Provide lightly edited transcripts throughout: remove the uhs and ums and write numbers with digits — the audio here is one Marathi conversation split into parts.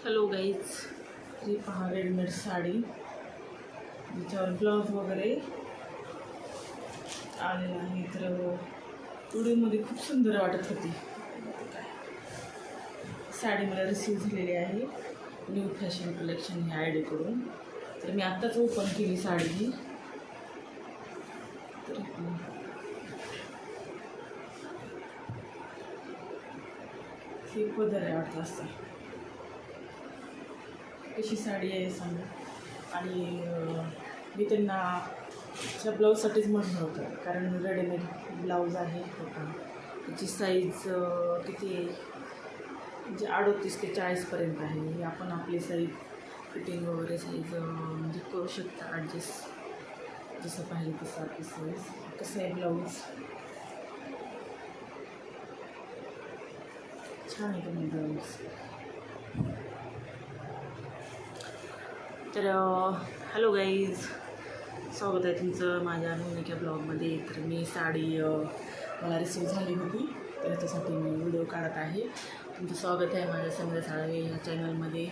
हॅलो गाईज, ही पहा रेडीमेड साडी, ज्याच्यावर ब्लाऊज वगैरे आलेला आहे. तर व्हिडिओमध्ये खूप सुंदर वाटत होती. साडी मला रिसीव झालेली आहे न्यू फॅशन कलेक्शन ह्या आयडीकडून. तर मी आत्ताच ओपन केली साडी ही. तर ही पदर आहे वाटतं असं. कशी साडी आहे सांगा. आणि मी त्यांना त्या ब्लाऊजसाठीच म्हणलं होतं, कारण रेडीमेड ब्लाऊज आहे होता. त्याची साईज किती आहे, म्हणजे 38 ते 40पर्यंत आहे. आपण आपली साईज फिटिंग वगैरे साईज म्हणजे करू शकता ॲडजस्ट, जसं पाहिजे तसं आपली साईज. कसं आहे ब्लाऊज, छान आहे तुम्ही ब्लाऊज. तर हॅलो गाईज, स्वागत आहे तुमचं माझ्या नवनिका ब्लॉगमध्ये. तर मी साडी मला रिसीव झाली होती, तर त्याच्यासाठी मी व्हिडिओ काढत आहे. तुमचं स्वागत आहे माझ्या समीरा साळवे ह्या चॅनलमध्ये.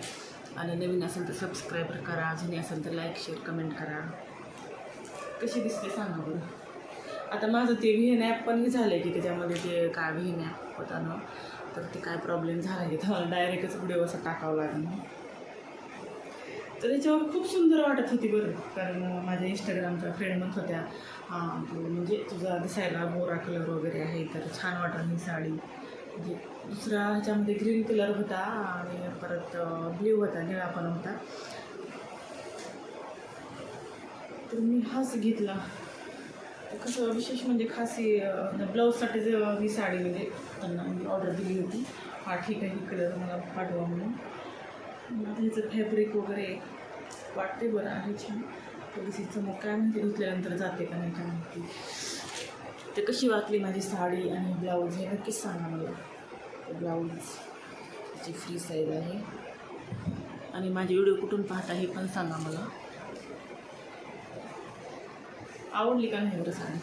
आणि नवीन असेल तर सबस्क्राईब करा, जुनी असेल तर लाईक शेअर कमेंट करा. कशी दिसते सांगा बरं. आता माझं ते व्हीएन ॲप पण झालं आहे की त्याच्यामध्ये ते काय व्हीएन ॲप होता ना, तर ते काय प्रॉब्लेम झाला की मला डायरेक्टच व्हिडिओ असा टाकावं लागेल. तर त्याच्यावर खूप सुंदर वाटत होती बरं, कारण माझ्या इंस्टाग्रामच्या फ्रेंड म्हणत होत्या, हां तू म्हणजे तुझा दिसायला गोरा कलर वगैरे आहे, तर छान वाटत ही साडी. म्हणजे दुसरा ह्याच्यामध्ये ग्रीन कलर होता आणि परत ब्ल्यू होता, निळा पण होता. तर मी हाच घेतला. कसं विशेष म्हणजे खास ब्लाऊजसाठी जेव्हा ही साडी म्हणजे त्यांना मी ऑर्डर दिली होती. हा ठीक आहे, ही कलर मला पाठवा म्हणून. आता ह्याचं फॅब्रिक वगैरे वाटते बरं आहे छान. थोडीशी चमक काय म्हणते धुतल्यानंतर जाते का नाही काय माहिती. ते कशी वाटली माझी साडी आणि ब्लाऊज हे नक्कीच सांगा मला. ब्लाऊजची फ्री साईज आहे. आणि माझे व्हिडिओ कुठून पाहता हे पण सांगा मला. आवडली का नाही बरं साडी.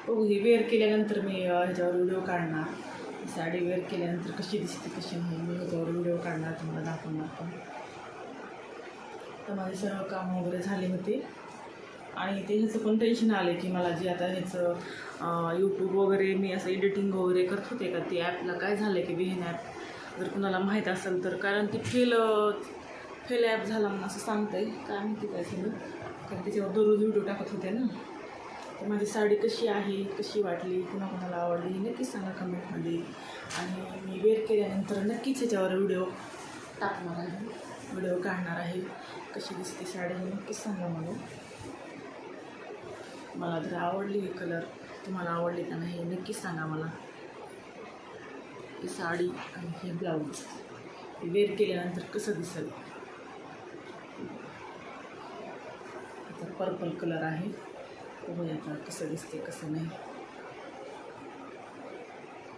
हो, ही वेअर केल्यानंतर मी ह्याच्यावर व्हिडिओ काढणार. साडी वेअर केल्यानंतर कशी दिसते कशी नाही, मी ह्याच्यावर व्हिडिओ काढणार, तुम्हाला दाखवणार पण. तर माझे सर्व कामं वगैरे झाले होते. आणि ते ह्याचं पण टेन्शन आले की मला जे आता ह्याचं यूट्यूब वगैरे मी असं एडिटिंग वगैरे करत होते का, ते ॲपला काय झालं की व्हीएन ॲप जर कुणाला माहीत असेल तर, कारण ती फेल ॲप झाला म्हणून असं सांगतं आहे. काय माहिती काय झालं, कारण त्याच्यावर दररोज व्हिडिओ टाकत होते ना. तर माझी साडी कशी आहे, कशी वाटली, कुणाला आवडली हे नक्कीच सांगा कमेंटमध्ये. आणि मी वेअर केल्यानंतर नक्कीच ह्याच्यावर व्हिडिओ टाकणार आहे, व्हिडिओ काढणार आहे. कशी दिसते साडी हे नक्कीच सांगा मला. मला जर आवडली ही कलर, तुम्हाला आवडली का नाही हे नक्कीच सांगा मला. ही साडी आणि हे ब्लाऊज वेअर केल्यानंतर कसं दिसेल. आता पर्पल कलर आहे, बघूया आता कसं दिसते कसं नाही.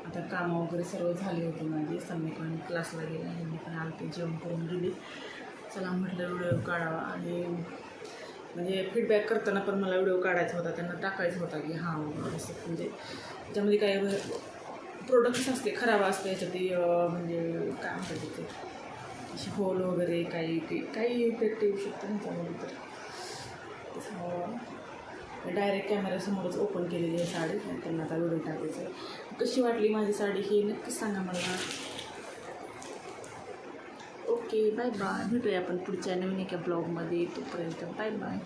आता कामं वगैरे सर्व झाली होती माझी. समीकरण क्लासला गेला आहे, मी पण आलते जेवण करून गेली. चला म्हटलं व्हिडिओ काढावा. आणि म्हणजे फीडबॅक करताना पण मला व्हिडिओ काढायचा होता, त्यांना टाकायचा होता की हां असं म्हणजे त्याच्यामध्ये काही प्रोडक्ट्स असते खराब असते ह्याच्यात, म्हणजे काय म्हणतात तिथे असे होल वगैरे काही इफेक्ट येऊ शकतं ना त्याच्यामध्ये. तर त्याच्यामुळं डायरेक्ट कॅमेऱ्यासमोरच ओपन केलेली आहे साडी. त्यांना आता व्हिडिओ टाकायचं आहे. कशी वाटली माझी साडी हे नक्कीच सांगा मला. Okay, bye bye. भेटूया आपण पुढच्या नवीन एका ब्लॉगमध्ये. तोपर्यंत बाय बाय.